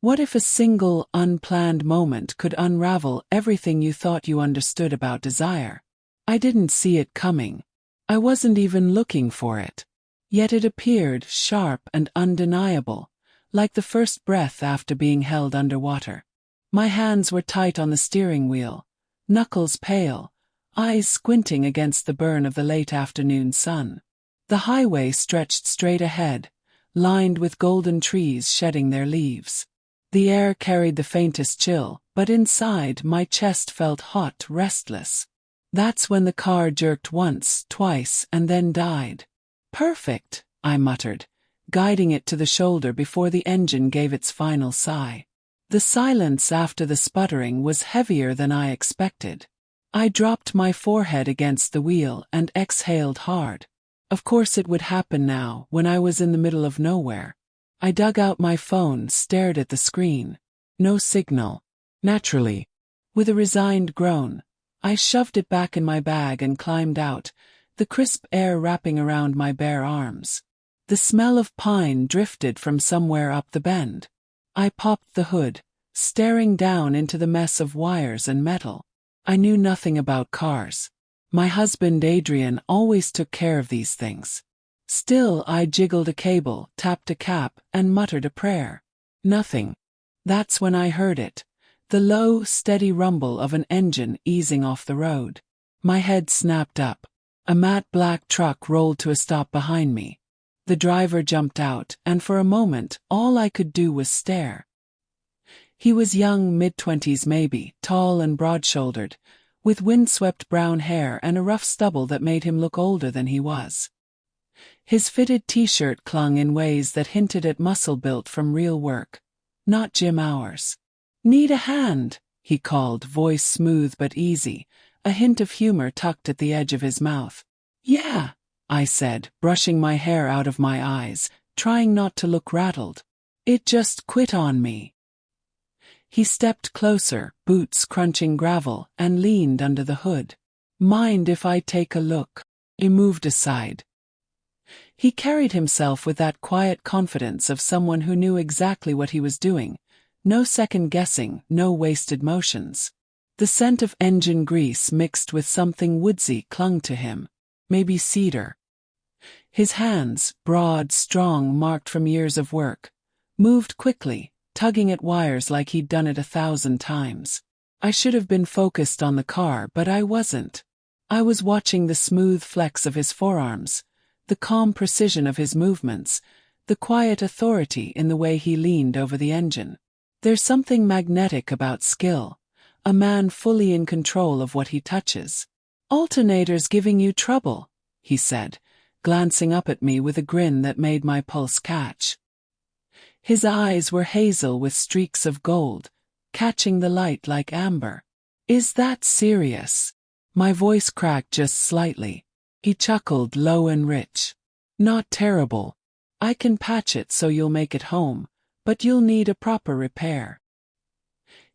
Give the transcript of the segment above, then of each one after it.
What if a single, unplanned moment could unravel everything you thought you understood about desire? I didn't see it coming. I wasn't even looking for it. Yet it appeared sharp and undeniable, like the first breath after being held underwater. My hands were tight on the steering wheel, knuckles pale, eyes squinting against the burn of the late afternoon sun. The highway stretched straight ahead, lined with golden trees shedding their leaves. The air carried the faintest chill, but inside my chest felt hot, restless. That's when the car jerked once, twice, and then died. "Perfect," I muttered, guiding it to the shoulder before the engine gave its final sigh. The silence after the sputtering was heavier than I expected. I dropped my forehead against the wheel and exhaled hard. Of course it would happen now, when I was in the middle of nowhere. I dug out my phone, stared at the screen. No signal. Naturally. With a resigned groan, I shoved it back in my bag and climbed out, the crisp air wrapping around my bare arms. The smell of pine drifted from somewhere up the bend. I popped the hood, staring down into the mess of wires and metal. I knew nothing about cars. My husband Adrian always took care of these things. Still, I jiggled a cable, tapped a cap, and muttered a prayer. Nothing. That's when I heard it. The low, steady rumble of an engine easing off the road. My head snapped up. A matte black truck rolled to a stop behind me. The driver jumped out, and for a moment, all I could do was stare. He was young, mid-20s maybe, tall and broad-shouldered, with windswept brown hair and a rough stubble that made him look older than he was. His fitted t-shirt clung in ways that hinted at muscle built from real work, not gym hours. "Need a hand?" he called, voice smooth but easy, a hint of humor tucked at the edge of his mouth. "Yeah," I said, brushing my hair out of my eyes, trying not to look rattled. "It just quit on me." He stepped closer, boots crunching gravel, and leaned under the hood. "Mind if I take a look?" He moved aside. He carried himself with that quiet confidence of someone who knew exactly what he was doing. No second guessing, no wasted motions. The scent of engine grease mixed with something woodsy clung to him. Maybe cedar. His hands, broad, strong, marked from years of work, moved quickly, tugging at wires like he'd done it 1,000 times. I should have been focused on the car, but I wasn't. I was watching the smooth flex of his forearms, the calm precision of his movements, the quiet authority in the way he leaned over the engine. There's something magnetic about skill, a man fully in control of what he touches. "Alternator's giving you trouble," he said, glancing up at me with a grin that made my pulse catch. His eyes were hazel with streaks of gold, catching the light like amber. "Is that serious?" My voice cracked just slightly. He chuckled low and rich. "Not terrible. I can patch it so you'll make it home, but you'll need a proper repair."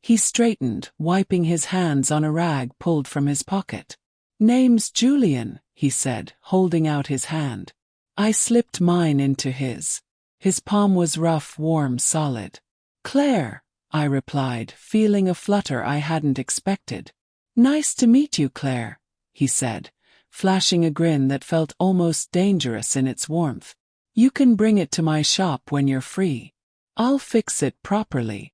He straightened, wiping his hands on a rag pulled from his pocket. "Name's Julian," he said, holding out his hand. I slipped mine into his. His palm was rough, warm, solid. "Claire," I replied, feeling a flutter I hadn't expected. "Nice to meet you, Claire," he said, flashing a grin that felt almost dangerous in its warmth. "You can bring it to my shop when you're free. I'll fix it properly."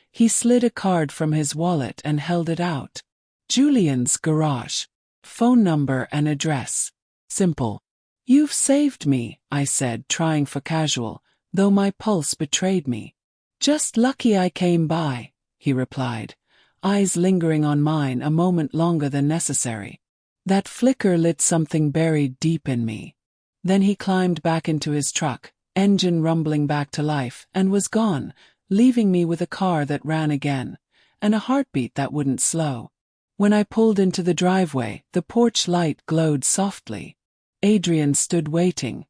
He slid a card from his wallet and held it out. "Julian's garage. Phone number and address. Simple." "You've saved me," I said, trying for casual, though my pulse betrayed me. "Just lucky I came by," he replied, eyes lingering on mine a moment longer than necessary. That flicker lit something buried deep in me. Then he climbed back into his truck, engine rumbling back to life, and was gone, leaving me with a car that ran again, and a heartbeat that wouldn't slow. When I pulled into the driveway, the porch light glowed softly. Adrian stood waiting,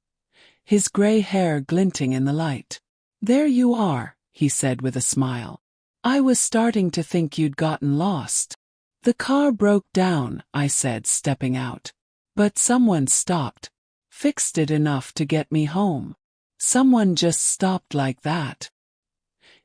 his gray hair glinting in the light. "There you are," he said with a smile. "I was starting to think you'd gotten lost." "The car broke down," I said, stepping out. "But someone stopped. Fixed it enough to get me home." "Someone just stopped like that?"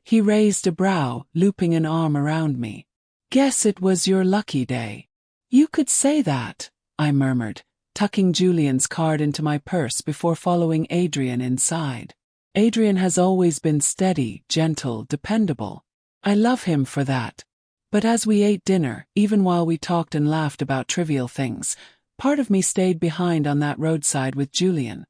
He raised a brow, looping an arm around me. Guess it was your lucky day. You could say that, I murmured, tucking Julian's card into my purse before following Adrian inside. Adrian has always been steady, gentle, dependable. I love him for that. But as we ate dinner, even while we talked and laughed about trivial things, part of me stayed behind on that roadside with Julian.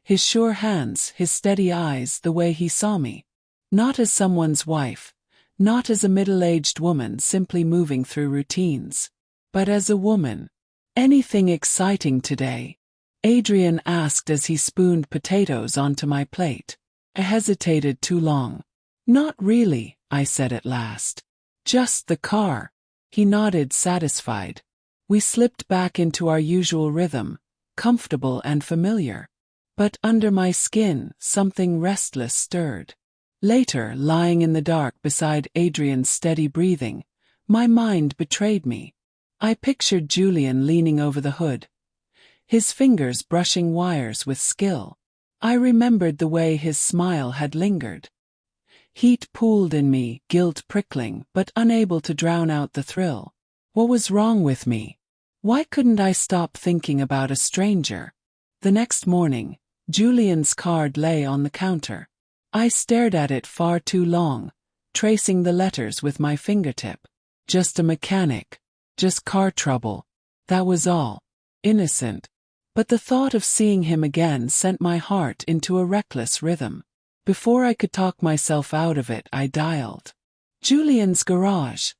His sure hands, his steady eyes, the way he saw me. Not as someone's wife, not as a middle-aged woman simply moving through routines, but as a woman. Anything exciting today? Adrian asked as he spooned potatoes onto my plate. I hesitated too long. Not really, I said at last. Just the car. He nodded, satisfied. We slipped back into our usual rhythm, comfortable and familiar. But under my skin, something restless stirred. Later, lying in the dark beside Adrian's steady breathing, my mind betrayed me. I pictured Julian leaning over the hood, his fingers brushing wires with skill. I remembered the way his smile had lingered. Heat pooled in me, guilt prickling, but unable to drown out the thrill. What was wrong with me? Why couldn't I stop thinking about a stranger? The next morning, Julian's card lay on the counter. I stared at it far too long, tracing the letters with my fingertip. Just a mechanic. Just car trouble. That was all. Innocent. But the thought of seeing him again sent my heart into a reckless rhythm. Before I could talk myself out of it, I dialed. Julian's garage.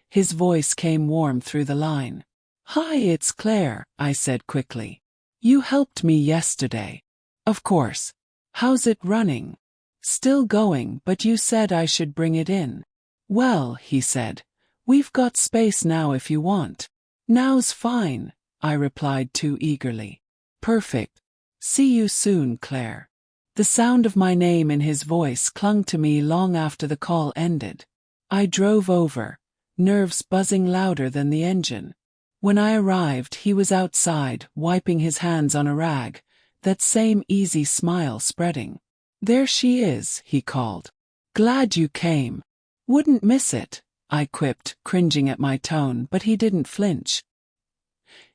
His voice came warm through the line. Hi, it's Claire, I said quickly. You helped me yesterday. Of course. How's it running? Still going, but you said I should bring it in. Well, he said, we've got space now if you want. Now's fine, I replied too eagerly. Perfect. See you soon, Claire. The sound of my name in his voice clung to me long after the call ended. I drove over, nerves buzzing louder than the engine. When I arrived, he was outside, wiping his hands on a rag, that same easy smile spreading. There she is, he called. Glad you came. Wouldn't miss it, I quipped, cringing at my tone, but he didn't flinch.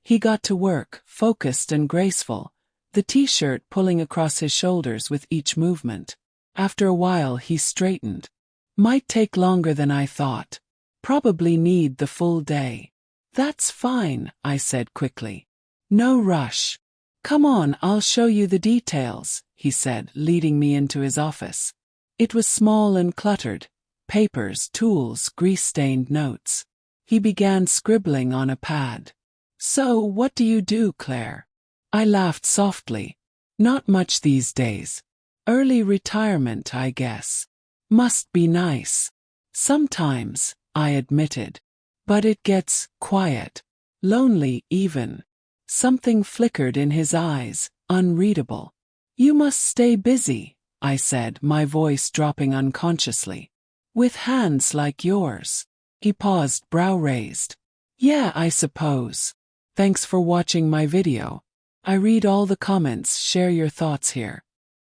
He got to work, focused and graceful, the t-shirt pulling across his shoulders with each movement. After a while he straightened. Might take longer than I thought. Probably need the full day. That's fine, I said quickly. No rush. Come on, I'll show you the details, he said, leading me into his office. It was small and cluttered. Papers, tools, grease-stained notes. He began scribbling on a pad. So, what do you do, Claire? I laughed softly. Not much these days. Early retirement, I guess. Must be nice. Sometimes, I admitted. But it gets quiet. Lonely, even. Something flickered in his eyes, unreadable. You must stay busy, I said, my voice dropping unconsciously. With hands like yours. He paused, brow raised. Yeah, I suppose. Thanks for watching my video. I read all the comments, share your thoughts here.